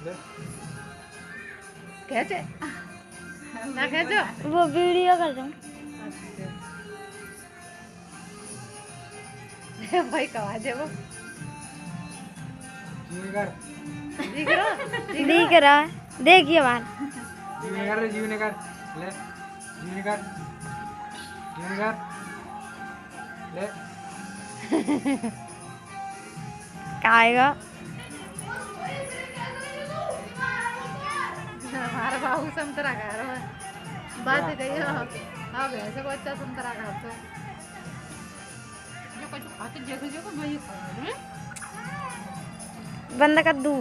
ले कैसे ना कैसे वो वीडियो कर रहा हूँ। अच्छा भाई कहा दे वो जीव कर दिख रहा दिख रहा है, देखिए बाहर। जीव ने कर ले जीव ने कर ले क्या आएगा? हमारा बाबू संतरा खा रहा है बात कही अब ऐसे को अच्छा संतरा खाते जो कुछ खाते जगह जगह वही खा रहे हैं बंद कर दूँ।